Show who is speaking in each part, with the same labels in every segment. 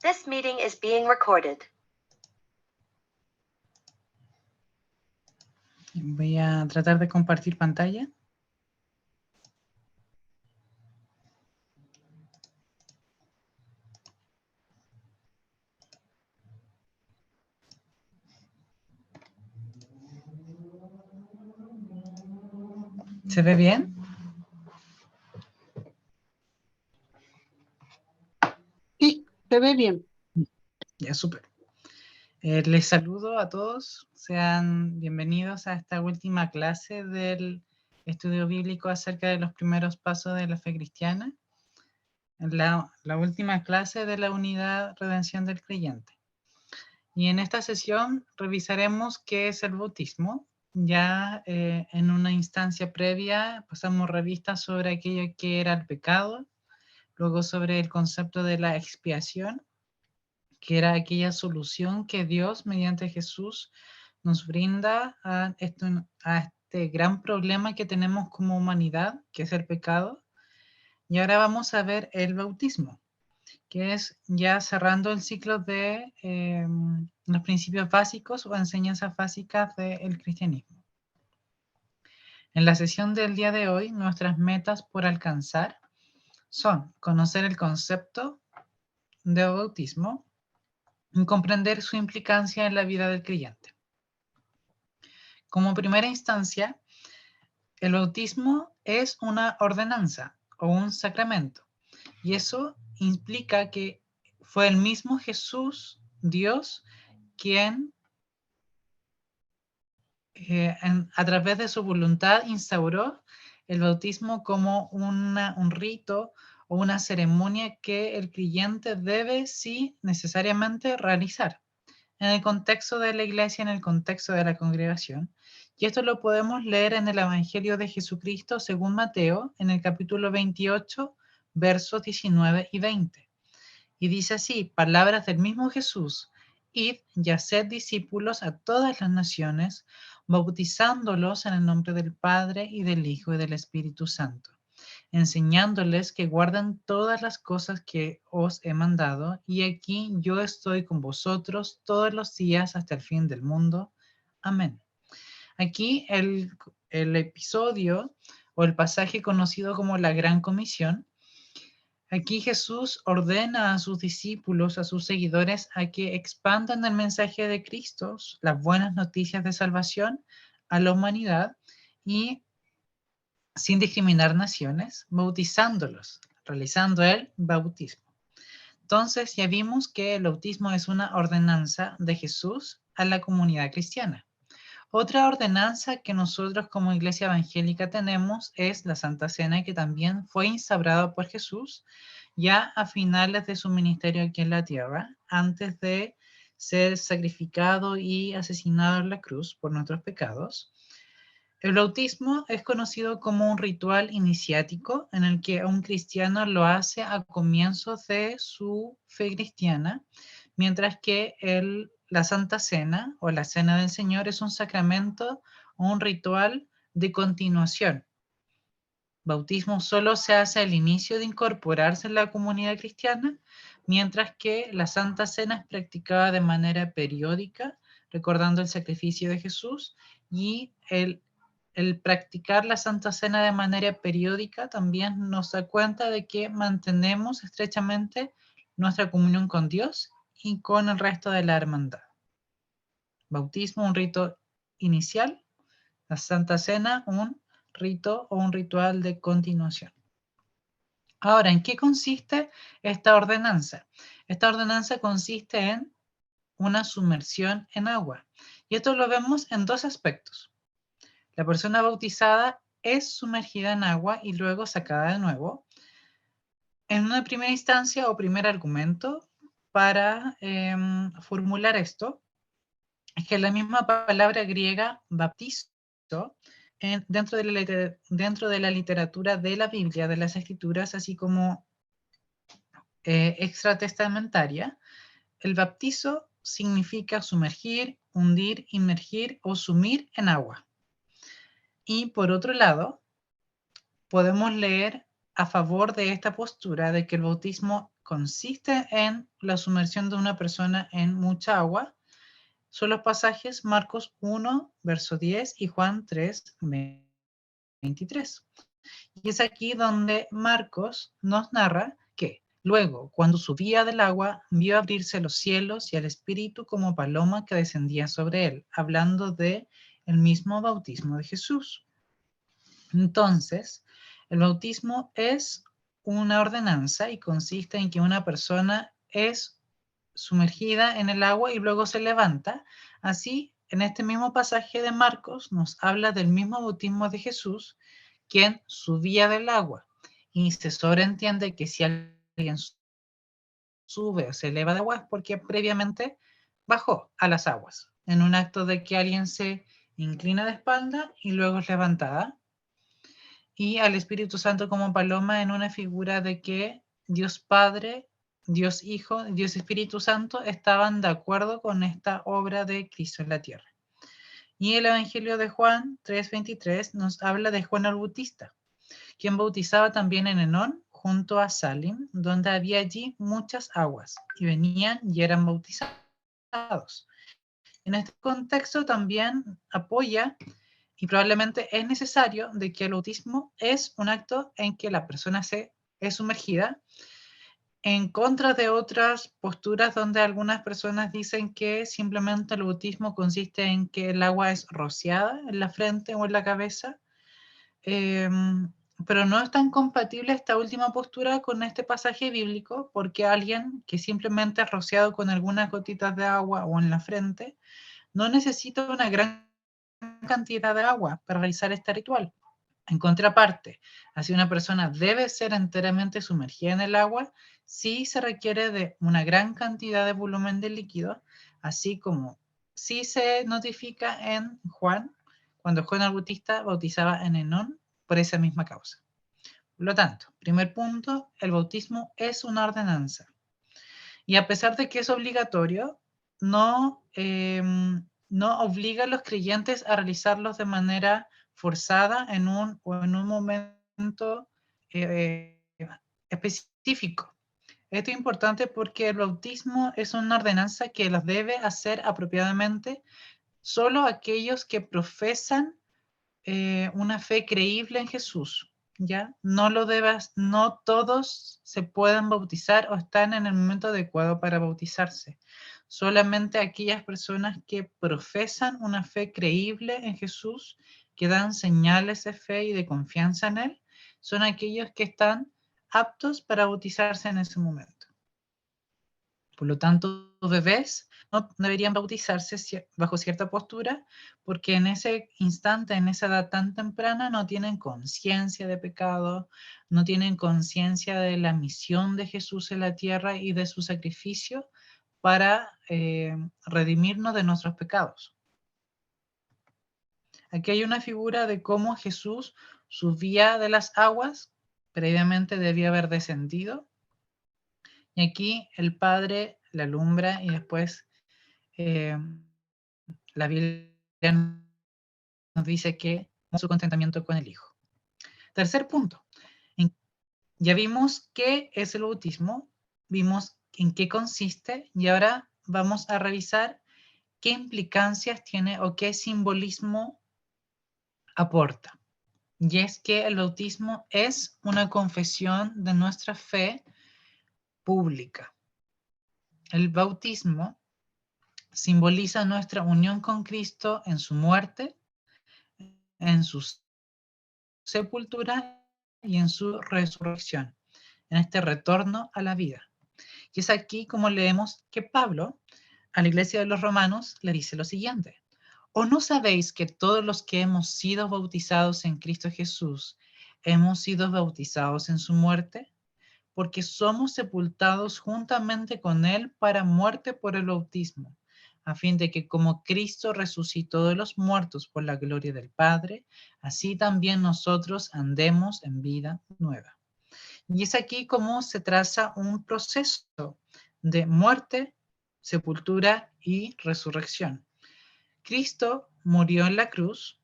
Speaker 1: This meeting is being recorded.
Speaker 2: Voy a tratar de compartir pantalla. ¿Se ve bien?
Speaker 3: Sí, se ve bien.
Speaker 2: Ya, súper. Les saludo a todos. Sean bienvenidos a esta última clase del estudio bíblico acerca de los primeros pasos de la fe cristiana. La última clase de la unidad Redención del Creyente. Y en esta sesión revisaremos qué es el bautismo. Ya en una instancia previa pasamos revista sobre aquello que era el pecado, luego sobre el concepto de la expiación, que era aquella solución que Dios mediante Jesús nos brinda a este gran problema que tenemos como humanidad, que es el pecado. Y ahora vamos a ver el bautismo, que es ya cerrando el ciclo de los principios básicos o enseñanzas básicas del cristianismo. En la sesión del día de hoy, nuestras metas por alcanzar son conocer el concepto de bautismo y comprender su implicancia en la vida del creyente. Como primera instancia, el bautismo es una ordenanza o un sacramento, y eso implica que fue el mismo Jesús, Dios, quien a través de su voluntad instauró el bautismo como un rito o una ceremonia que el creyente debe, sí, necesariamente realizar en el contexto de la iglesia, en el contexto de la congregación. Y esto lo podemos leer en el Evangelio de Jesucristo según Mateo, en el capítulo 28, versos 19 y 20. Y dice así, palabras del mismo Jesús: id y haced discípulos a todas las naciones, bautizándolos en el nombre del Padre y del Hijo y del Espíritu Santo, enseñándoles que guarden todas las cosas que os he mandado, y aquí yo estoy con vosotros todos los días hasta el fin del mundo. Amén. Aquí el episodio o el pasaje conocido como la Gran Comisión. Aquí Jesús ordena a sus discípulos, a sus seguidores, a que expandan el mensaje de Cristo, las buenas noticias de salvación a la humanidad y sin discriminar naciones, bautizándolos, realizando el bautismo. Entonces ya vimos que el bautismo es una ordenanza de Jesús a la comunidad cristiana. Otra ordenanza que nosotros como iglesia evangélica tenemos es la Santa Cena, que también fue instaurada por Jesús ya a finales de su ministerio aquí en la tierra, antes de ser sacrificado y asesinado en la cruz por nuestros pecados. El bautismo es conocido como un ritual iniciático en el que un cristiano lo hace a comienzos de su fe cristiana, mientras que la Santa Cena o la Cena del Señor es un sacramento o un ritual de continuación. Bautismo solo se hace al inicio de incorporarse en la comunidad cristiana, mientras que la Santa Cena es practicada de manera periódica, recordando el sacrificio de Jesús, y el practicar la Santa Cena de manera periódica también nos da cuenta de que mantenemos estrechamente nuestra comunión con Dios y con el resto de la hermandad. Bautismo, un rito inicial; la Santa Cena, un rito o un ritual de continuación. Ahora, ¿en qué consiste esta ordenanza? Esta ordenanza consiste en una sumersión en agua. Y esto lo vemos en dos aspectos. La persona bautizada es sumergida en agua y luego sacada de nuevo. En una primera instancia o primer argumento para formular esto, es que la misma palabra griega baptizo, dentro de la literatura de la Biblia, de las Escrituras, así como extratestamentaria, el baptizo significa sumergir, hundir, inmergir o sumir en agua. Y por otro lado, podemos leer a favor de esta postura de que el bautismo consiste en la sumersión de una persona en mucha agua son los pasajes Marcos 1, verso 10 y Juan 3, 23. Y es aquí donde Marcos nos narra que luego, cuando subía del agua, vio abrirse los cielos y al Espíritu como paloma que descendía sobre él, hablando de el mismo bautismo de Jesús. Entonces, el bautismo es una ordenanza y consiste en que una persona es sumergida en el agua y luego se levanta. Así, en este mismo pasaje de Marcos nos habla del mismo bautismo de Jesús, quien subía del agua. Y se sobreentiende que si alguien sube o se eleva de agua es porque previamente bajó a las aguas, en un acto de que alguien se inclina de espalda y luego es levantada. Y al Espíritu Santo como paloma en una figura de que Dios Padre, Dios Hijo, Dios Espíritu Santo estaban de acuerdo con esta obra de Cristo en la tierra. Y el Evangelio de Juan 3:23 nos habla de Juan el Bautista, quien bautizaba también en Enón, junto a Salim, donde había allí muchas aguas, y venían y eran bautizados. En este contexto también apoya y probablemente es necesario de que el bautismo es un acto en que la persona es sumergida, en contra de otras posturas donde algunas personas dicen que simplemente el bautismo consiste en que el agua es rociada en la frente o en la cabeza, eh, pero no es tan compatible esta última postura con este pasaje bíblico, porque alguien que simplemente es rociado con algunas gotitas de agua o en la frente no necesita una gran cantidad de agua para realizar este ritual. En contraparte, así una persona debe ser enteramente sumergida en el agua si se requiere de una gran cantidad de volumen de líquido, así como si se notifica en Juan, cuando Juan el Bautista bautizaba en Enón por esa misma causa. Por lo tanto, primer punto, el bautismo es una ordenanza. Y a pesar de que es obligatorio, no obliga a los creyentes a realizarlos de manera forzada en un momento eh, específico. Esto es importante porque el bautismo es una ordenanza que los debe hacer apropiadamente solo aquellos que profesan una fe creíble en Jesús. ¿Ya? No todos se pueden bautizar o están en el momento adecuado para bautizarse. Solamente aquellas personas que profesan una fe creíble en Jesús, que dan señales de fe y de confianza en Él, son aquellos que están aptos para bautizarse en ese momento. Por lo tanto, bebés no deberían bautizarse bajo cierta postura porque en ese instante, en esa edad tan temprana, no tienen conciencia de pecado, no tienen conciencia de la misión de Jesús en la tierra y de su sacrificio para redimirnos de nuestros pecados. Aquí hay una figura de cómo Jesús subía de las aguas, previamente debía haber descendido, y aquí el Padre la alumbra y después la Biblia nos dice que su contentamiento con el Hijo. Tercer punto. Ya vimos qué es el bautismo, vimos en qué consiste y ahora vamos a revisar qué implicancias tiene o qué simbolismo aporta. Y es que el bautismo es una confesión de nuestra fe pública. El bautismo simboliza nuestra unión con Cristo en su muerte, en su sepultura y en su resurrección, en este retorno a la vida. Y es aquí como leemos que Pablo a la iglesia de los romanos le dice lo siguiente: ¿o no sabéis que todos los que hemos sido bautizados en Cristo Jesús hemos sido bautizados en su muerte? Porque somos sepultados juntamente con Él para muerte por el bautismo, a fin de que como Cristo resucitó de los muertos por la gloria del Padre, así también nosotros andemos en vida nueva. Y es aquí como se traza un proceso de muerte, sepultura y resurrección. Cristo murió en la cruz,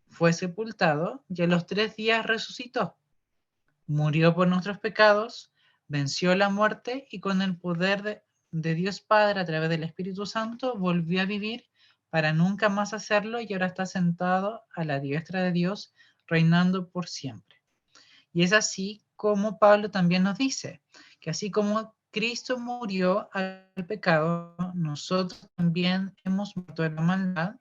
Speaker 2: fue sepultado y a los 3 días resucitó. Murió por nuestros pecados, venció la muerte y con el poder de Dios Padre a través del Espíritu Santo volvió a vivir para nunca más hacerlo y ahora está sentado a la diestra de Dios, reinando por siempre. Y es así como Pablo también nos dice, que así como Cristo murió al pecado, nosotros también hemos muerto de la maldad,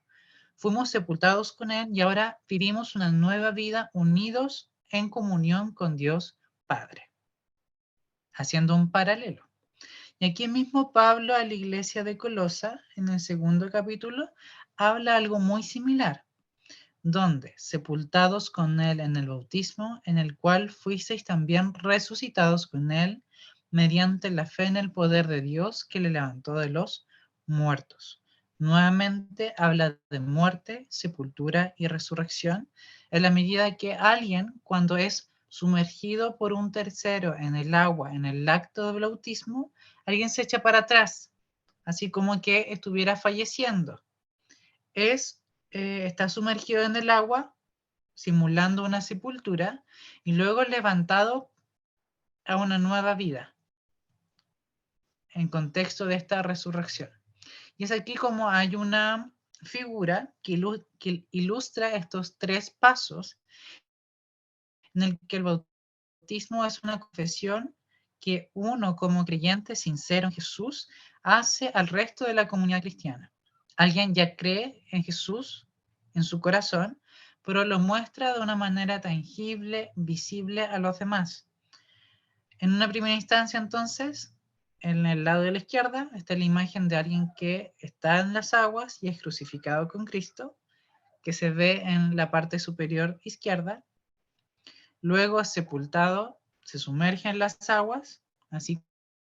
Speaker 2: fuimos sepultados con Él y ahora vivimos una nueva vida unidos en comunión con Dios Padre, haciendo un paralelo. Y aquí mismo Pablo a la iglesia de Colosa, en el 2º capítulo, habla algo muy similar, donde sepultados con Él en el bautismo, en el cual fuisteis también resucitados con Él, mediante la fe en el poder de Dios que le levantó de los muertos. Nuevamente habla de muerte, sepultura y resurrección, en la medida que alguien, cuando es sumergido por un tercero en el agua, en el acto del bautismo, alguien se echa para atrás, así como que estuviera falleciendo. Está sumergido en el agua, simulando una sepultura, y luego levantado a una nueva vida, en contexto de esta resurrección. Y es aquí como hay una figura que ilustra estos 3 pasos, en el que el bautismo es una confesión que uno como creyente sincero en Jesús hace al resto de la comunidad cristiana. Alguien ya cree en Jesús en su corazón, pero lo muestra de una manera tangible, visible a los demás. En una primera instancia, entonces, en el lado de la izquierda está la imagen de alguien que está en las aguas y es crucificado con Cristo, que se ve en la parte superior izquierda. Luego es sepultado, se sumerge en las aguas, así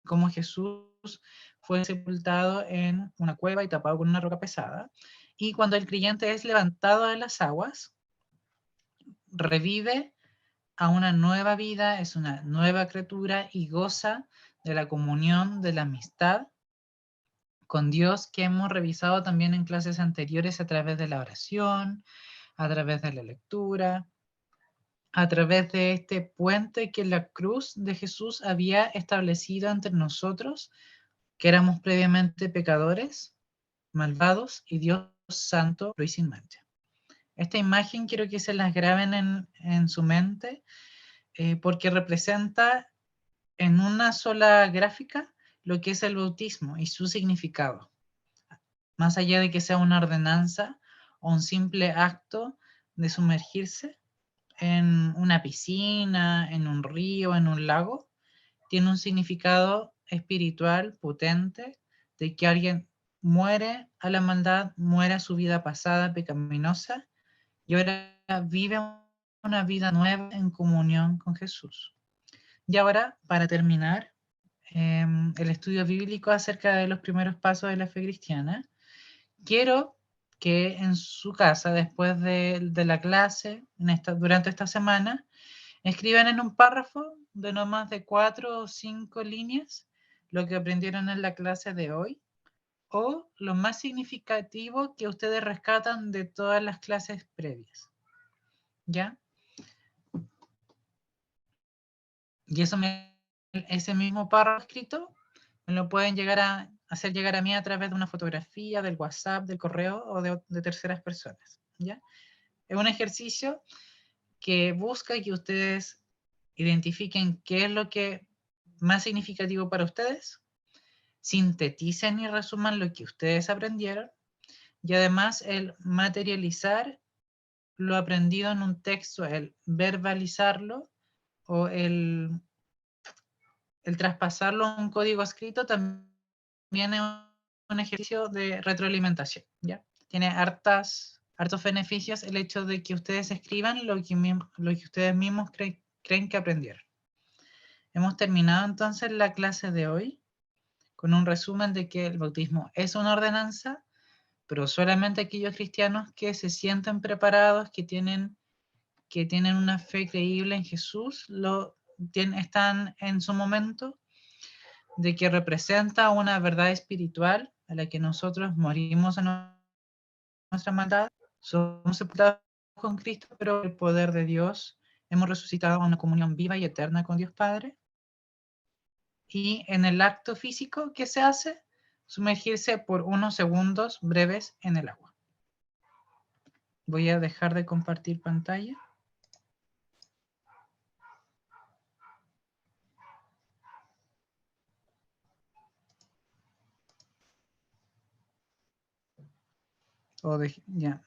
Speaker 2: como Jesús fue sepultado en una cueva y tapado con una roca pesada. Y cuando el creyente es levantado de las aguas, revive a una nueva vida, es una nueva criatura y goza de la comunión, de la amistad con Dios que hemos revisado también en clases anteriores a través de la oración, a través de la lectura, a través de este puente que la cruz de Jesús había establecido entre nosotros, que éramos previamente pecadores, malvados, y Dios santo, puro y sin mancha. Esta imagen quiero que se las graben en su mente, porque representa en una sola gráfica lo que es el bautismo y su significado. Más allá de que sea una ordenanza o un simple acto de sumergirse en una piscina, en un río, en un lago, tiene un significado espiritual potente de que alguien muere a la maldad, muere a su vida pasada pecaminosa y ahora vive una vida nueva en comunión con Jesús. Y ahora, para terminar, el estudio bíblico acerca de los primeros pasos de la fe cristiana, quiero que en su casa, después de la clase, durante esta semana, escriban en un párrafo de no más de 4 o 5 líneas lo que aprendieron en la clase de hoy o lo más significativo que ustedes rescatan de todas las clases previas. ¿Ya? Y ese mismo párrafo escrito me lo pueden hacer llegar a mí a través de una fotografía, del WhatsApp, del correo o de terceras personas. ¿Ya? Es un ejercicio que busca que ustedes identifiquen qué es lo que más significativo para ustedes, sinteticen y resuman lo que ustedes aprendieron y además el materializar lo aprendido en un texto, el verbalizarlo o el traspasarlo a un código escrito también es un ejercicio de retroalimentación, ¿ya? Tiene hartos beneficios el hecho de que ustedes escriban lo que ustedes mismos creen que aprendieron. Hemos terminado entonces la clase de hoy con un resumen de que el bautismo es una ordenanza, pero solamente aquellos cristianos que se sienten preparados, que tienen una fe creíble en Jesús, están en su momento de que representa una verdad espiritual a la que nosotros morimos a nuestra maldad, somos sepultados con Cristo, pero el poder de Dios hemos resucitado a una comunión viva y eterna con Dios Padre. Y en el acto físico, ¿qué se hace? Sumergirse por unos segundos breves en el agua. Voy a dejar de compartir pantalla. Ya,